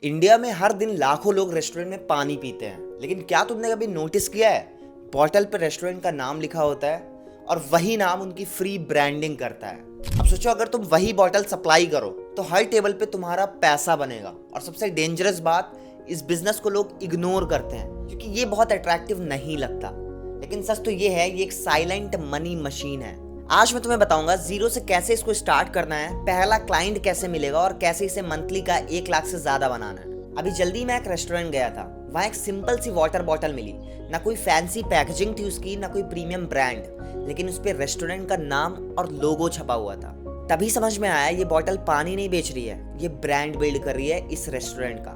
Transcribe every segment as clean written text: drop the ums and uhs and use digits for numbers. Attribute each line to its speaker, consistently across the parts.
Speaker 1: India में हर दिन लाखों लोग रेस्टोरेंट में पानी पीते हैं, लेकिन क्या तुमने कभी नोटिस किया है बॉटल पर रेस्टोरेंट का नाम लिखा होता है और वही नाम उनकी फ्री ब्रांडिंग करता है। अब सोचो, अगर तुम वही बॉटल सप्लाई करो तो हर टेबल पे तुम्हारा पैसा बनेगा। और सबसे डेंजरस बात, इस बिजनेस को लोग इग्नोर करते हैं क्योंकि ये बहुत अट्रैक्टिव नहीं लगता, लेकिन सच तो ये है, ये एक साइलेंट मनी मशीन है। आज मैं तुम्हें बताऊंगा जीरो से कैसे इसको स्टार्ट करना है, पहला क्लाइंट कैसे मिलेगा और कैसे इसे मंथली का 1 लाख से ज्यादा बनाना है। अभी जल्दी मैं एक रेस्टोरेंट गया था, वहाँ एक सिंपल सी वाटर बॉटल मिली। ना कोई फैंसी पैकेजिंग थी उसकी, ना कोई प्रीमियम ब्रांड, लेकिन उस पे रेस्टोरेंट का नाम और लोगो छपा हुआ था। तभी समझ में आया ये बॉटल पानी नहीं बेच रही है, ये ब्रांड बिल्ड कर रही है इस रेस्टोरेंट का।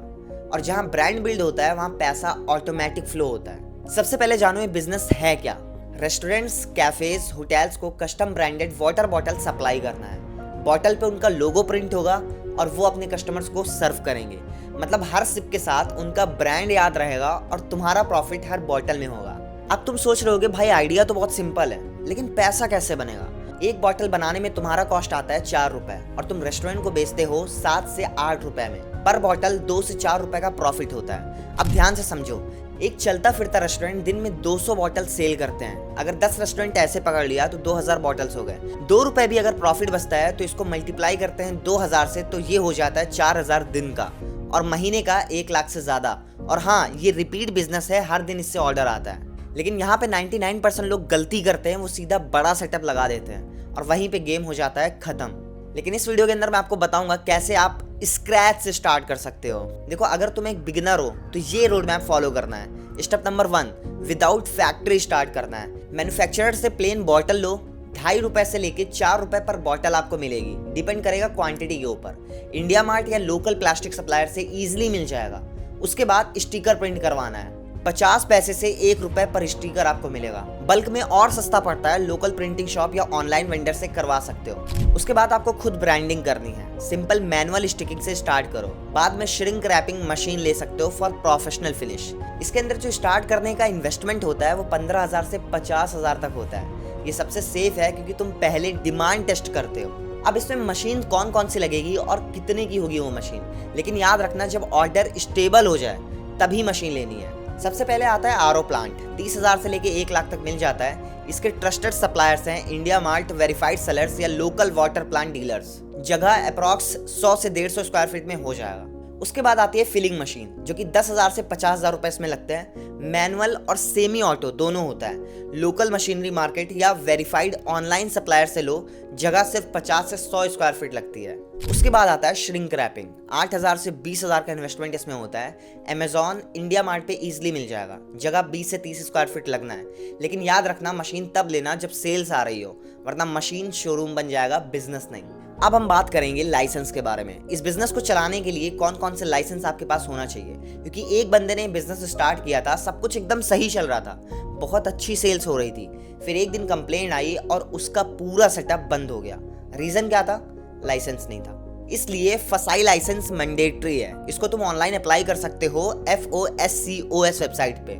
Speaker 1: और जहाँ ब्रांड बिल्ड होता है वहाँ पैसा ऑटोमेटिक फ्लो होता है। सबसे पहले जानो ये बिजनेस है क्या। रेस्टोरेंट्स, कैफेज, होटल्स को custom branded water bottle supply करना है। बॉटल पे उनका लोगो प्रिंट होगा और वो अपने कस्टमर्स को सर्व करेंगे। मतलब हर सिप के साथ उनका ब्रांड याद रहेगा और तुम्हारा प्रॉफिट हर बॉटल में होगा। अब तुम सोच रहे होगे भाई आइडिया तो बहुत सिंपल है, लेकिन पैसा कैसे बनेगा। एक बॉटल बनाने में तुम्हारा कॉस्ट आता है 4 रुपए और तुम रेस्टोरेंट को बेचते हो 7 से 8 रुपए में। पर बॉटल 2 से 4 रुपए का प्रॉफिट होता है। अब ध्यान से समझो, एक चलता फिरता रेस्टोरेंट दिन में 200 बॉटल सेल करते हैं। अगर 10 रेस्टोरेंट ऐसे पकड़ लिया तो 2000 बॉटल्स हो गए। 2 रुपए भी अगर प्रॉफिट बचता है तो इसको मल्टीप्लाई करते हैं 2000 से, तो ये हो जाता है 4000 दिन का और महीने का 1 लाख से ज्यादा। और हाँ, ये रिपीट बिजनेस है, हर दिन इससे ऑर्डर आता है। लेकिन यहाँ पे 99% लोग गलती करते हैं, वो सीधा बड़ा सेटअप लगा देते हैं और वहीं पे गेम हो जाता है खत्म। लेकिन इस वीडियो के अंदर मैं आपको बताऊंगा कैसे आप स्क्रैच से स्टार्ट कर सकते हो। देखो, अगर तुम एक बिगिनर हो तो ये रोड मैप फॉलो करना है। Step number 1, without factory start करना है। मैन्युफैक्चरर से प्लेन बॉटल लो, 2.5 रुपए से लेके 4 रुपए पर बॉटल आपको मिलेगी। डिपेंड करेगा क्वांटिटी के ऊपर। इंडिया मार्ट या लोकल प्लास्टिक सप्लायर से इजीली मिल जाएगा। उसके बाद स्टिकर प्रिंट करवाना है। 50 पैसे से 1 रुपए पर स्टिकर आपको मिलेगा। बल्क में और सस्ता पड़ता है, लोकल प्रिंटिंग शॉप या ऑनलाइन वेंडर से करवा सकते हो। उसके बाद आपको खुद ब्रांडिंग करनी है। सिंपल मैनुअल स्टिकिंग से स्टार्ट करो, बाद में श्रिंक रैपिंग मशीन ले सकते हो फॉर प्रोफेशनल फिनिश। इसके अंदर जो स्टार्ट करने का इन्वेस्टमेंट होता है वो 15,000 से 50,000 तक होता है। ये सबसे सेफ है क्योंकि तुम पहले डिमांड टेस्ट करते हो। अब इसमें मशीन कौन कौन सी लगेगी और कितने की होगी वो मशीन, लेकिन याद रखना जब ऑर्डर स्टेबल हो जाए तभी मशीन लेनी है। सबसे पहले आता है आरओ प्लांट, 30,000 से लेके 1 लाख तक मिल जाता है। इसके ट्रस्टेड सप्लायर्स हैं इंडिया मार्ट, वेरीफाइड सेलर्स या लोकल वाटर प्लांट डीलर्स। जगह अप्रॉक्स 100 से 150 स्क्वायर फीट में हो जाएगा। उसके बाद आती है फिलिंग मशीन, जो कि 10,000 से 50,000 रुपए इसमें लगते हैं। मैनुअल और सेमी ऑटो दोनों होता है। लोकल मशीनरी मार्केट या वेरीफाइड ऑनलाइन सप्लायर से लो, जगह सिर्फ 50 से 100 स्क्वायर फीट लगती है। उसके बाद आता है श्रिंक रैपिंग, 8,000 से 20,000 का इन्वेस्टमेंट इसमें होता है। अमेजॉन, इंडिया मार्ट पे इजीली मिल जाएगा। जगह 20 से 30 स्क्वायर फीट लगना है, लेकिन याद रखना मशीन तब लेना जब सेल्स आ रही हो, वरना मशीन शोरूम बन जाएगा, बिजनेस नहीं। अब हम बात करेंगे लाइसेंस के बारे में। इस बिजनेस को चलाने के लिए कौन कौन से लाइसेंस आपके पास होना चाहिए, क्योंकि एक बंदे ने बिजनेस स्टार्ट किया था, सब कुछ एकदम सही चल रहा था, बहुत अच्छी सेल्स हो रही थी। फिर एक दिन कंप्लेंट आई और उसका पूरा सेटअप बंद हो गया। रीजन क्या था? लाइसेंस नहीं था। इसलिए फसाई लाइसेंस मैंडेटरी है। इसको तुम ऑनलाइन अप्लाई कर सकते हो FOSCOS वेबसाइट पे।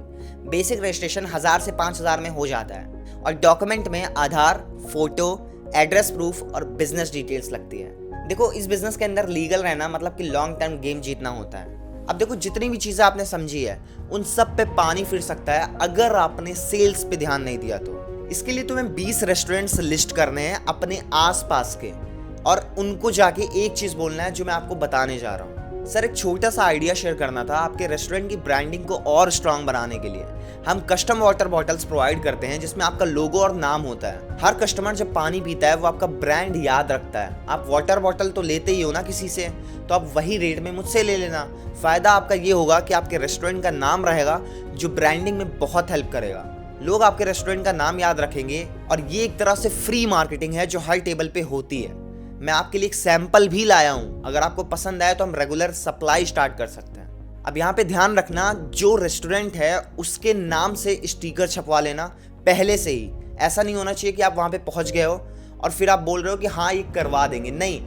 Speaker 1: बेसिक रजिस्ट्रेशन 1000 से 5000 में हो जाता है और डॉक्यूमेंट में आधार, फोटो, एड्रेस प्रूफ और बिजनेस डिटेल्स लगती है। देखो, इस बिजनेस के अंदर लीगल रहना मतलब कि लॉन्ग टर्म गेम जीतना होता है। अब देखो, जितनी भी चीजें आपने समझी है उन सब पे पानी फिर सकता है अगर आपने सेल्स पे ध्यान नहीं दिया तो। इसके लिए तुम्हें 20 रेस्टोरेंट्स लिस्ट करने हैं अपने आसपास के, और उनको जाके एक चीज बोलना है जो मैं आपको बताने जा रहा हूँ। सर, एक छोटा सा आइडिया शेयर करना था आपके रेस्टोरेंट की ब्रांडिंग को और स्ट्रांग बनाने के लिए। हम कस्टम वाटर बॉटल्स प्रोवाइड करते हैं जिसमें आपका लोगो और नाम होता है। हर कस्टमर जब पानी पीता है वो आपका ब्रांड याद रखता है। आप वाटर बॉटल तो लेते ही हो ना किसी से, तो आप वही रेट में मुझसे ले लेना। फायदा आपका ये होगा कि आपके रेस्टोरेंट का नाम रहेगा जो ब्रांडिंग में बहुत हेल्प करेगा। लोग आपके रेस्टोरेंट का नाम याद रखेंगे और ये एक तरह से फ्री मार्केटिंग है जो हर टेबल पे होती है। मैं आपके लिए एक सैंपल भी लाया हूं, अगर आपको पसंद आए तो हम रेगुलर सप्लाई स्टार्ट कर सकते हैं। अब यहाँ पे ध्यान रखना, जो रेस्टोरेंट है उसके नाम से स्टिकर छपवा लेना पहले से ही। ऐसा नहीं होना चाहिए कि आप वहाँ पे पहुँच गए हो और फिर आप बोल रहे हो कि हाँ ये करवा देंगे। नहीं,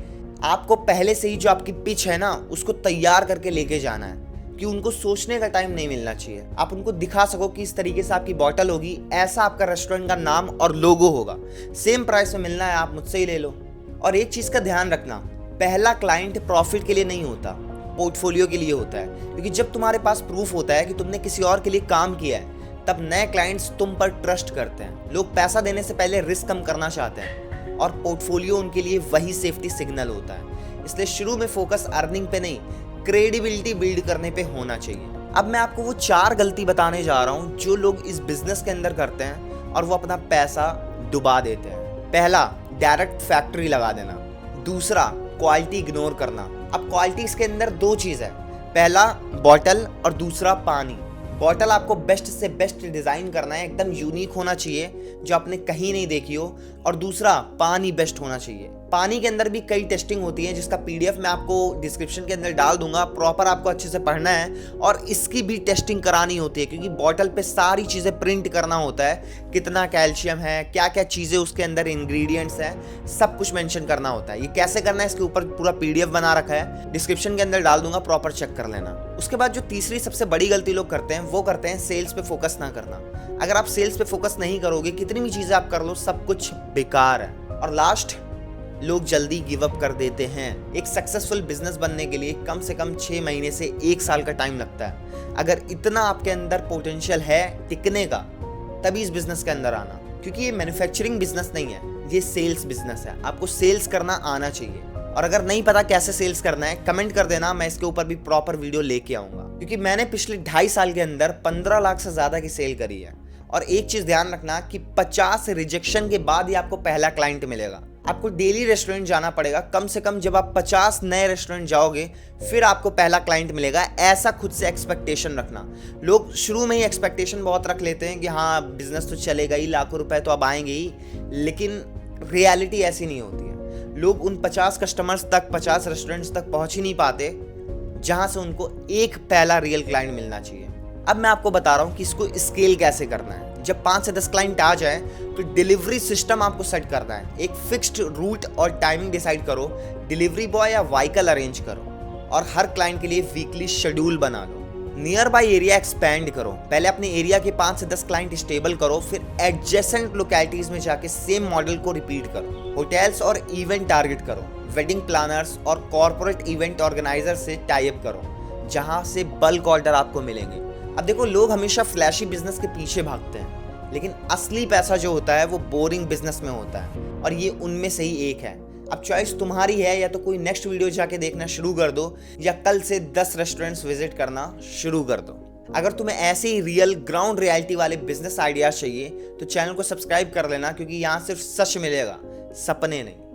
Speaker 1: आपको पहले से ही जो आपकी पिच है ना उसको तैयार करके लेके जाना है कि उनको सोचने का टाइम नहीं मिलना चाहिए। आप उनको दिखा सको कि इस तरीके से आपकी बॉटल होगी, ऐसा आपका रेस्टोरेंट का नाम और लोगो होगा, सेम प्राइस में मिलना है, आप मुझसे ही ले लो। और एक चीज का ध्यान रखना, पहला क्लाइंट प्रॉफिट के लिए नहीं होता, पोर्टफोलियो के लिए होता है, क्योंकि जब तुम्हारे पास प्रूफ होता है कि तुमने किसी और के लिए काम किया है तब नए क्लाइंट्स तुम पर ट्रस्ट करते हैं। लोग पैसा देने से पहले रिस्क कम करना चाहते हैं और पोर्टफोलियो उनके लिए वही सेफ्टी सिग्नल होता है। इसलिए शुरू में फोकस अर्निंग पे नहीं, क्रेडिबिलिटी बिल्ड करने पे होना चाहिए। अब मैं आपको वो 4 गलती बताने जा रहा हूँ जो लोग इस बिजनेस के अंदर करते हैं और वो अपना पैसा डुबा देते हैं। पहला, डायरेक्ट फैक्ट्री लगा देना। दूसरा, क्वालिटी इग्नोर करना। अब क्वालिटीज के अंदर 2 चीज़ है, पहला बॉटल और दूसरा पानी। बॉटल आपको बेस्ट से बेस्ट डिज़ाइन करना है, एकदम यूनिक होना चाहिए जो आपने कहीं नहीं देखी हो, और दूसरा पानी बेस्ट होना चाहिए। पानी के अंदर भी कई टेस्टिंग होती है जिसका PDF मैं आपको डिस्क्रिप्शन के अंदर डाल दूंगा, प्रॉपर आपको अच्छे से पढ़ना है और इसकी भी टेस्टिंग करानी होती है, क्योंकि बॉटल पे सारी चीज़ें प्रिंट करना होता है, कितना कैल्शियम है, क्या क्या चीज़ें उसके अंदर इंग्रेडिएंट्स हैं, सब कुछ मेंशन करना होता है। ये कैसे करना है इसके ऊपर पूरा PDF बना रखा है, डिस्क्रिप्शन के अंदर डाल दूंगा, प्रॉपर चेक कर लेना। उसके बाद जो तीसरी सबसे बड़ी गलती लोग करते हैं वो करते हैं सेल्स पे फोकस ना करना। अगर आप सेल्स पे फोकस नहीं करोगे, कितनी भी चीज़ें आप कर लो, सब कुछ बेकार है। और लास्ट, लोग जल्दी गिव अप कर देते हैं। एक सक्सेसफुल बिजनेस बनने के लिए कम से कम 6 महीने से 1 साल का टाइम लगता है। अगर इतना आपके अंदर पोटेंशियल है टिकने का, तभी इस बिजनेस के अंदर आना, क्योंकि ये मैन्युफैक्चरिंग बिजनेस नहीं है, ये सेल्स बिजनेस है। आपको सेल्स करना आना चाहिए, और अगर नहीं पता कैसे सेल्स करना है, कमेंट कर देना, मैं इसके ऊपर भी प्रॉपर वीडियो लेके आऊंगा। क्योंकि मैंने पिछले 2.5 साल के अंदर 15 लाख से ज्यादा की सेल करी है। और एक चीज ध्यान रखना कि 50 रिजेक्शन के बाद ही आपको पहला क्लाइंट मिलेगा। आपको डेली रेस्टोरेंट जाना पड़ेगा, कम से कम जब आप 50 नए रेस्टोरेंट जाओगे फिर आपको पहला क्लाइंट मिलेगा। ऐसा खुद से एक्सपेक्टेशन रखना। लोग शुरू में ही एक्सपेक्टेशन बहुत रख लेते हैं कि हाँ बिजनेस तो चलेगा ही, लाखों रुपए तो अब आएंगे ही, लेकिन रियलिटी ऐसी नहीं होती है। लोग उन 50 कस्टमर्स तक, 50 रेस्टोरेंट्स तक पहुंच ही नहीं पाते जहां से उनको एक पहला रियल क्लाइंट मिलना चाहिए। अब मैं आपको बता रहा हूं कि इसको स्केल कैसे करना है। जब 5 से 10 क्लाइंट आ जाए तो डिलीवरी सिस्टम आपको सेट करना है। एक फिक्स्ड रूट और टाइमिंग डिसाइड करो, डिलीवरी बॉय या व्हीकल अरेंज करो, और हर क्लाइंट के लिए वीकली शेड्यूल बना लो। नियर बाय एरिया एक्सपैंड करो। पहले अपने एरिया के 5 से 10 क्लाइंट स्टेबल करो, फिर एडजेसेंट लोकेलिटीज में जाके सेम मॉडल को रिपीट करो। होटल्स और इवेंट टारगेट करो। वेडिंग प्लानर्स और कॉर्पोरेट इवेंट ऑर्गेनाइजर से टाई अप करो, जहां से बल्क ऑर्डर आपको मिलेंगे। अब देखो, लोग हमेशा फ्लैशी बिजनेस के पीछे भागते हैं, लेकिन असली पैसा जो होता है वो बोरिंग बिजनेस में होता है, और ये उनमें से ही एक है। अब चॉइस तुम्हारी है, या तो कोई नेक्स्ट वीडियो जाके देखना शुरू कर दो, या कल से 10 रेस्टोरेंट्स विजिट करना शुरू कर दो। अगर तुम्हें ऐसे ही रियल ग्राउंड रियलिटी वाले बिजनेस आइडियाज चाहिए तो चैनल को सब्सक्राइब कर लेना, क्योंकि यहाँ सिर्फ सच मिलेगा, सपने नहीं।